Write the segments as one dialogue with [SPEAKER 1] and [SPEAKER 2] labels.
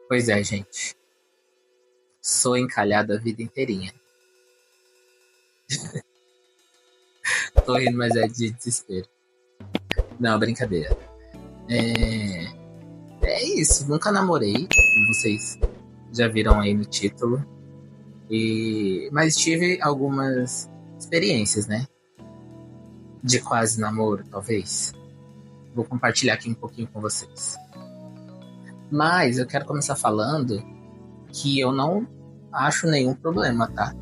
[SPEAKER 1] Pois é, gente. Sou encalhado a vida inteirinha. Tô rindo, mas é de desespero. Não, brincadeira. É isso, nunca namorei, como vocês já viram aí no título. Mas tive algumas experiências, né? De quase namoro, talvez. Vou compartilhar aqui um pouquinho com vocês. Mas eu quero começar falando que eu não acho nenhum problema, tá?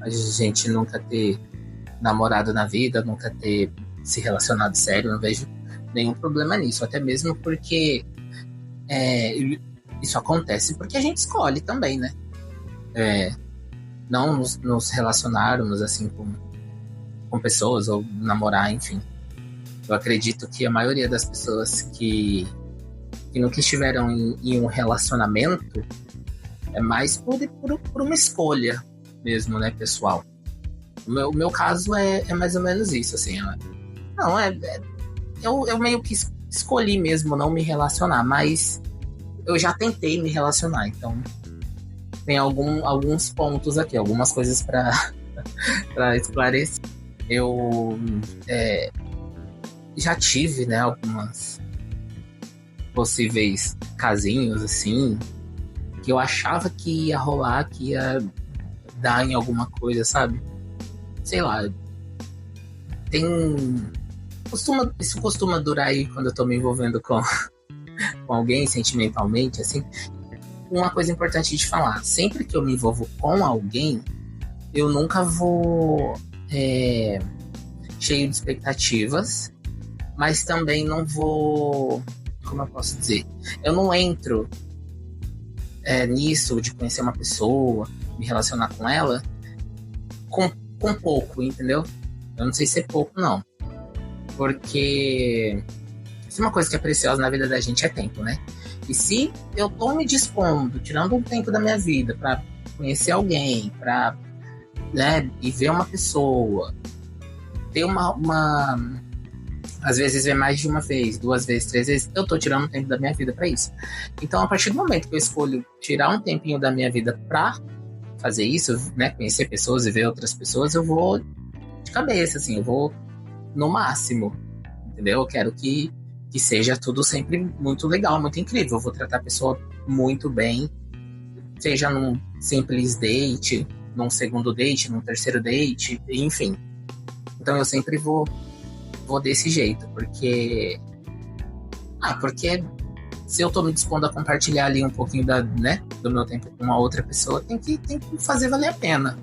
[SPEAKER 1] A gente nunca ter namorado na vida, nunca ter se relacionado sério, não vejo nenhum problema nisso. Até mesmo porque isso acontece porque a gente escolhe também, né? Não nos relacionarmos assim com pessoas ou namorar, enfim. Eu acredito que a maioria das pessoas que nunca estiveram em um relacionamento é mais por uma escolha mesmo, né, pessoal. O meu caso é mais ou menos isso, assim. Eu meio que escolhi mesmo não me relacionar, mas eu já tentei me relacionar, então tem alguns pontos aqui, algumas coisas para esclarecer. Eu já tive, né, algumas possíveis casinhos, assim, que eu achava que ia rolar, que ia dar em alguma coisa, sabe? Sei lá. Isso costuma durar aí quando eu tô me envolvendo com alguém sentimentalmente, assim. Uma coisa importante de falar, sempre que eu me envolvo com alguém, eu nunca vou cheio de expectativas, mas também não vou, como eu posso dizer, eu não entro nisso de conhecer uma pessoa, me relacionar com ela com pouco, entendeu? Eu não sei se é pouco, não. Porque se uma coisa que é preciosa na vida da gente é tempo, né? E se eu tô me dispondo, tirando um tempo da minha vida pra conhecer alguém, pra, né, e ver uma pessoa, ter às vezes ver mais de uma vez, 2 vezes, 3 vezes, eu tô tirando um tempo da minha vida pra isso. Então, a partir do momento que eu escolho tirar um tempinho da minha vida pra fazer isso, né, conhecer pessoas e ver outras pessoas, eu vou de cabeça, assim, eu vou no máximo, entendeu? Eu quero que seja tudo sempre muito legal, muito incrível. Eu vou tratar a pessoa muito bem, seja num simples date, num segundo date, num terceiro date, enfim. Então eu sempre vou desse jeito, porque se eu tô me dispondo a compartilhar ali um pouquinho do meu tempo com uma outra pessoa, tem que fazer valer a pena.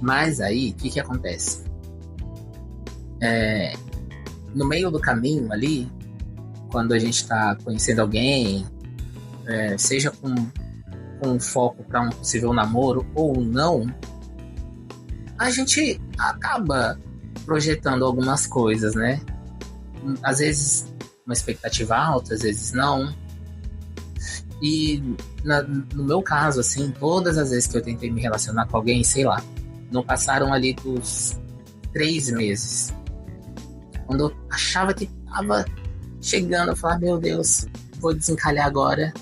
[SPEAKER 1] Mas aí, o que acontece? No meio do caminho ali, quando a gente tá conhecendo alguém, seja com foco para um possível namoro ou não, a gente acaba projetando algumas coisas, né? Às vezes uma expectativa alta, às vezes não. E no meu caso, assim, todas as vezes que eu tentei me relacionar com alguém, sei lá, não passaram ali dos 3 meses. Quando eu achava que tava chegando, eu falava, meu Deus, vou desencalhar agora.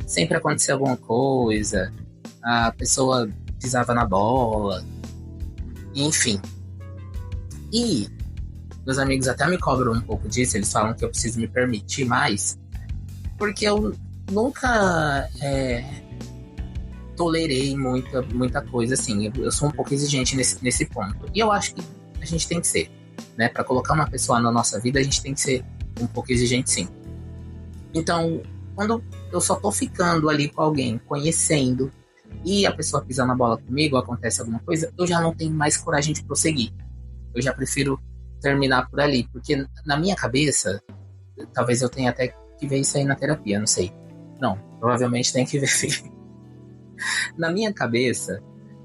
[SPEAKER 1] Sempre acontecia alguma coisa, a pessoa pisava na bola, enfim. E meus amigos até me cobram um pouco disso, eles falam que eu preciso me permitir mais, porque eu nunca tolerei muita coisa, assim. Eu sou um pouco exigente nesse ponto. E eu acho que a gente tem que ser, né? Para colocar uma pessoa na nossa vida, a gente tem que ser um pouco exigente, sim. Então, quando eu só tô ficando ali com alguém, conhecendo, e a pessoa pisa na bola comigo, acontece alguma coisa, eu já não tenho mais coragem de prosseguir. Eu já prefiro terminar por ali, porque na minha cabeça, talvez eu tenha até que ver isso aí na terapia, não sei. Não, provavelmente tem que ver. Na minha cabeça,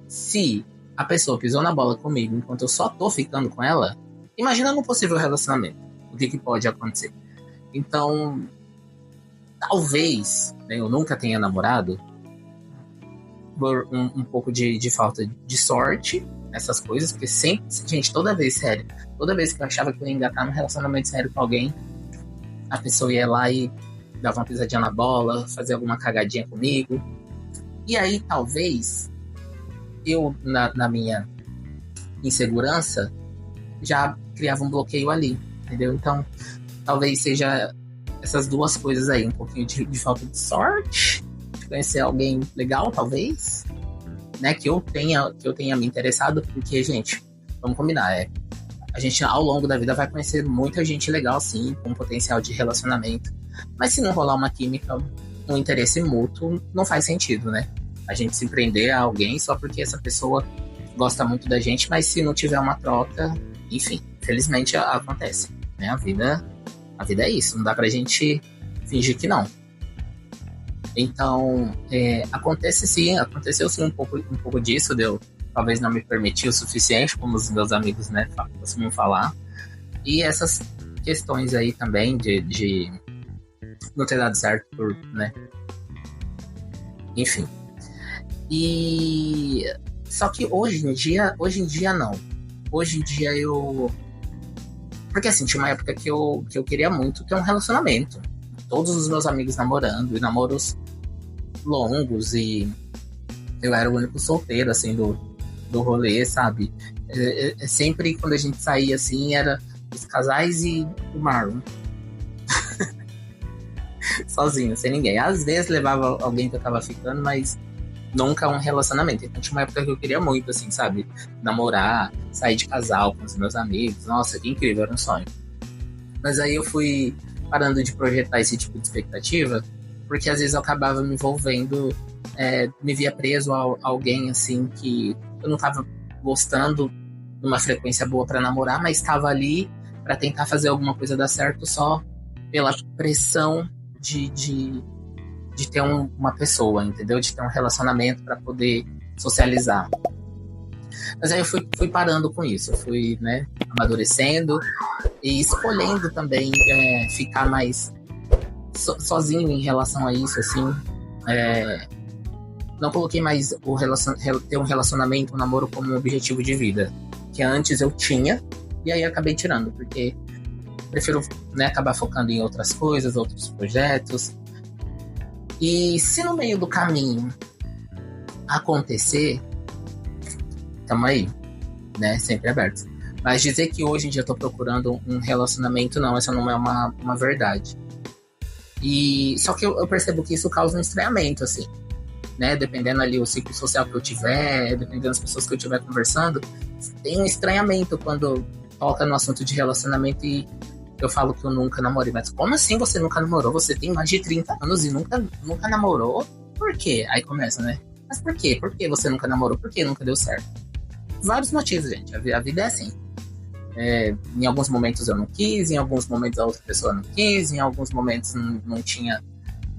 [SPEAKER 1] se a pessoa pisou na bola comigo enquanto eu só tô ficando com ela, imagina num possível relacionamento, o que pode acontecer. Então, talvez, né, eu nunca tenha namorado por um pouco de falta de sorte, essas coisas, porque sempre, gente, toda vez que eu achava que eu ia engatar num relacionamento sério com alguém, a pessoa ia lá e dava uma pisadinha na bola, fazia alguma cagadinha comigo. E aí, talvez, eu, na minha insegurança, já criava um bloqueio ali, entendeu? Então, talvez seja essas duas coisas aí. Um pouquinho de falta de sorte, de conhecer alguém legal, talvez, né? Que eu tenha me interessado, porque, gente, vamos combinar, a gente, ao longo da vida, vai conhecer muita gente legal, sim, com potencial de relacionamento. Mas se não rolar uma química, um interesse mútuo, não faz sentido, né? A gente se prender a alguém só porque essa pessoa gosta muito da gente, mas se não tiver uma troca, enfim, infelizmente acontece, né? A vida é isso, não dá pra gente fingir que não. Então, aconteceu sim um pouco disso, deu talvez não me permitiu o suficiente, como os meus amigos, né, costumam falar. E essas questões aí também de não ter dado certo por, né? Enfim. E só que hoje em dia não. Hoje em dia porque assim, tinha uma época que eu queria muito ter um relacionamento. Todos os meus amigos namorando, e namoros longos, e eu era o único solteiro, assim, do rolê, sabe? Sempre quando a gente saía, assim, era os casais e o Marlon. Sozinho, sem ninguém. Às vezes levava alguém que eu tava ficando, mas nunca um relacionamento. Então tinha uma época que eu queria muito, assim, sabe? Namorar, sair de casal com os meus amigos. Nossa, que incrível, era um sonho. Mas aí eu fui parando de projetar esse tipo de expectativa, porque às vezes eu acabava me envolvendo, me via preso a alguém, assim, que eu não tava gostando de uma frequência boa para namorar, mas estava ali para tentar fazer alguma coisa dar certo só pela pressão de ter uma pessoa, entendeu? De ter um relacionamento para poder socializar. Mas aí eu fui parando com isso, eu fui, né, amadurecendo e escolhendo também ficar mais sozinho em relação a isso, assim. Não coloquei mais ter um relacionamento, um namoro como um objetivo de vida, que antes eu tinha, e aí acabei tirando, porque prefiro, né, acabar focando em outras coisas, outros projetos. E se no meio do caminho acontecer, tamo aí, né, sempre aberto. Mas dizer que hoje em dia eu tô procurando um relacionamento, não, essa não é uma verdade. E só que eu percebo que isso causa um estranhamento, assim, né? Dependendo ali o ciclo social que eu tiver, dependendo das pessoas que eu estiver conversando, tem um estranhamento quando toca no assunto de relacionamento e eu falo que eu nunca namorei. Mas como assim você nunca namorou? Você tem mais de 30 anos e nunca namorou? Por quê? Aí começa, né? Mas por quê? Por que você nunca namorou? Por que nunca deu certo? Vários motivos, gente. A vida é assim. Em alguns momentos eu não quis, em alguns momentos a outra pessoa não quis, em alguns momentos não tinha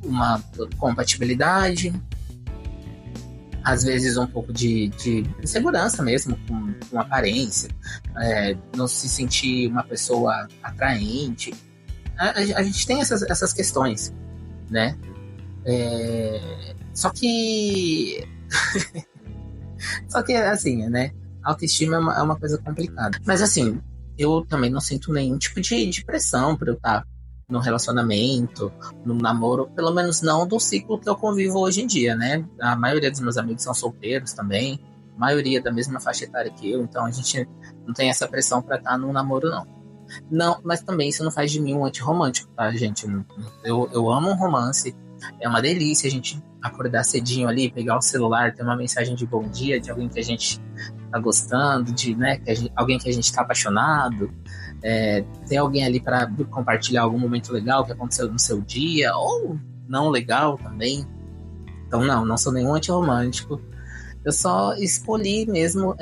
[SPEAKER 1] uma compatibilidade. Às vezes um pouco de insegurança mesmo com aparência, não se sentir uma pessoa atraente. A gente tem essas questões, né? Só que assim, né? Autoestima é uma coisa complicada. Mas assim, eu também não sinto nenhum tipo de pressão por eu estar no relacionamento, no namoro, pelo menos não do ciclo que eu convivo hoje em dia, né? A maioria dos meus amigos são solteiros também, a maioria da mesma faixa etária que eu, então a gente não tem essa pressão pra estar num namoro, não. Não, mas também isso não faz de mim um antirromântico, tá, gente? Eu amo um romance, é uma delícia a gente acordar cedinho ali, pegar o celular, ter uma mensagem de bom dia de alguém que a gente tá gostando, né, alguém que a gente tá apaixonado, ter alguém ali para compartilhar algum momento legal que aconteceu no seu dia, ou não legal também. Então não sou nenhum antirromântico. Eu só escolhi mesmo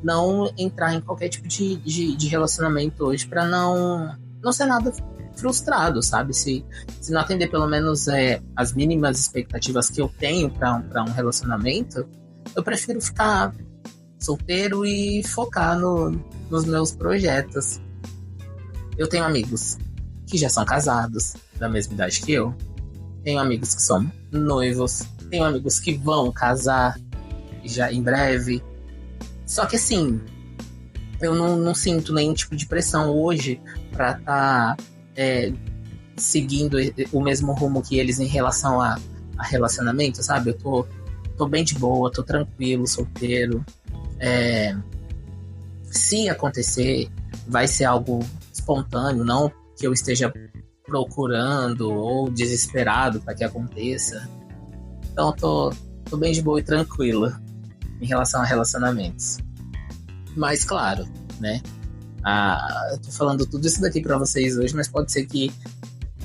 [SPEAKER 1] não entrar em qualquer tipo de relacionamento hoje para não ser nada frustrado, sabe? Se não atender pelo menos as mínimas expectativas que eu tenho para um relacionamento, eu prefiro ficar solteiro e focar nos meus projetos. Eu tenho amigos que já são casados, da mesma idade que eu. Tenho amigos que são noivos. Tenho amigos que vão casar já em breve. Só que assim, eu não sinto nenhum tipo de pressão hoje pra estar seguindo o mesmo rumo que eles em relação a relacionamento, sabe? Eu tô bem de boa, tô tranquilo, solteiro. Se acontecer, vai ser algo espontâneo, não que eu esteja procurando ou desesperado para que aconteça. Então eu tô bem de boa e tranquila em relação a relacionamentos. Mas claro, né? Eu tô falando tudo isso daqui para vocês hoje, mas pode ser que,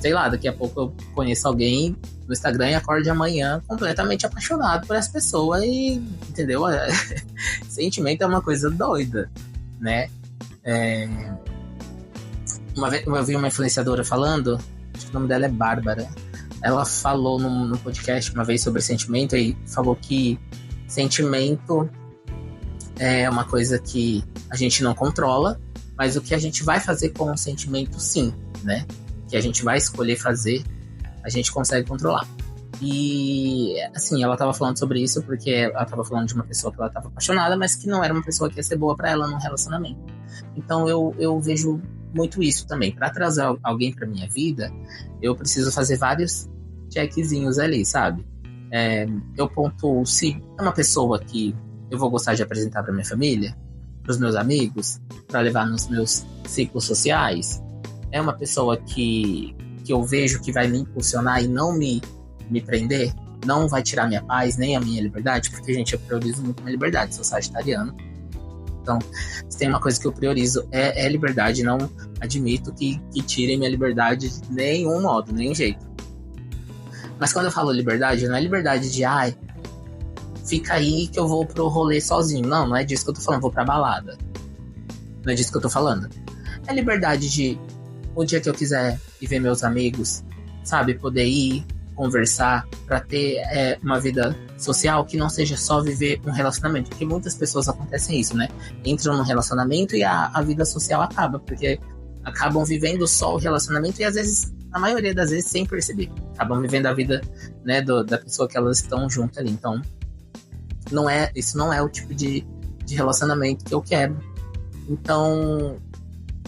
[SPEAKER 1] sei lá, daqui a pouco eu conheça alguém no Instagram e acorde amanhã completamente apaixonado por essa pessoa e, entendeu? Sentimento é uma coisa doida, né? Uma vez eu vi uma influenciadora falando, acho que o nome dela é Bárbara. Ela falou no podcast uma vez sobre sentimento e falou que sentimento é uma coisa que a gente não controla, mas o que a gente vai fazer com o sentimento, sim, né? Que a gente vai escolher fazer, a gente consegue controlar. E, assim, ela tava falando sobre isso porque ela tava falando de uma pessoa que ela tava apaixonada, mas que não era uma pessoa que ia ser boa pra ela num relacionamento. Então eu vejo muito isso também. Pra trazer alguém pra minha vida, eu preciso fazer vários checkzinhos ali, sabe? Eu pontuo se é uma pessoa que eu vou gostar de apresentar pra minha família, pros meus amigos, pra levar nos meus ciclos sociais. É uma pessoa que eu vejo que vai me impulsionar e não me prender, não vai tirar minha paz, nem a minha liberdade, porque, gente, eu priorizo muito minha liberdade, sou sagitariano. Então, se tem uma coisa que eu priorizo é liberdade, não admito que tirem minha liberdade de nenhum modo, nenhum jeito. Mas quando eu falo liberdade, não é liberdade de, fica aí que eu vou pro rolê sozinho. Não é disso que eu tô falando, vou pra balada. Não é disso que eu tô falando. É liberdade de, o dia que eu quiser ir ver meus amigos, sabe, poder ir, conversar, pra ter uma vida social que não seja só viver um relacionamento. Porque muitas pessoas acontecem isso, né? Entram num relacionamento e a vida social acaba, porque acabam vivendo só o relacionamento e às vezes, na maioria das vezes, sem perceber. Acabam vivendo a vida, né, da pessoa que elas estão junto ali. Então, isso não é o tipo de relacionamento que eu quero. Então,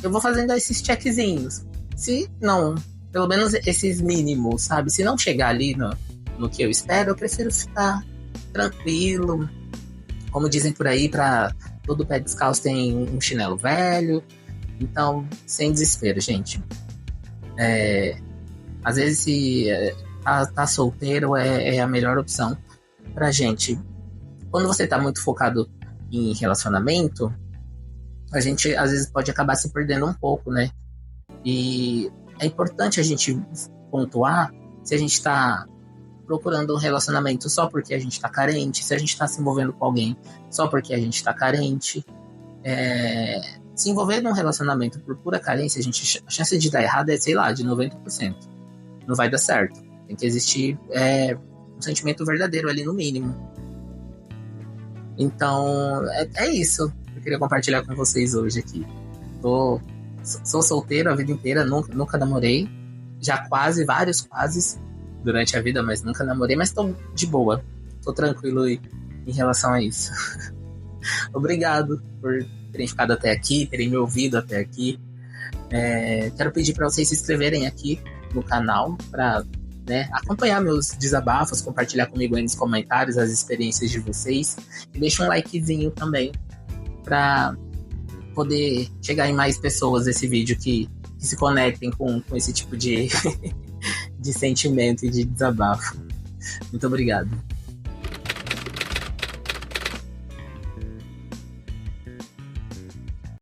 [SPEAKER 1] eu vou fazendo esses checkzinhos. Se não, pelo menos esses mínimos, sabe? Se não chegar ali no que eu espero, eu prefiro ficar tranquilo. Como dizem por aí, pra todo pé descalço tem um chinelo velho. Então, sem desespero, gente. Às vezes, se tá solteiro é a melhor opção pra gente. Quando você tá muito focado em relacionamento, a gente às vezes pode acabar se perdendo um pouco, né? E é importante a gente pontuar se a gente tá procurando um relacionamento só porque a gente tá carente, se a gente tá se envolvendo com alguém só porque a gente tá carente. Se envolver num relacionamento por pura carência, a chance de dar errado é, sei lá, de 90%. Não vai dar certo. Tem que existir um sentimento verdadeiro ali no mínimo. Então, é isso que eu queria compartilhar com vocês hoje aqui. Sou solteiro a vida inteira, nunca namorei. Já vários quase, durante a vida, mas nunca namorei. Mas tô de boa, tô tranquilo em relação a isso. Obrigado por terem ficado até aqui, terem me ouvido até aqui. Quero pedir para vocês se inscreverem aqui no canal, para acompanhar meus desabafos, compartilhar comigo aí nos comentários as experiências de vocês. E deixa um likezinho também para poder chegar em mais pessoas esse vídeo que se conectem com esse tipo de sentimento e de desabafo. Muito obrigado.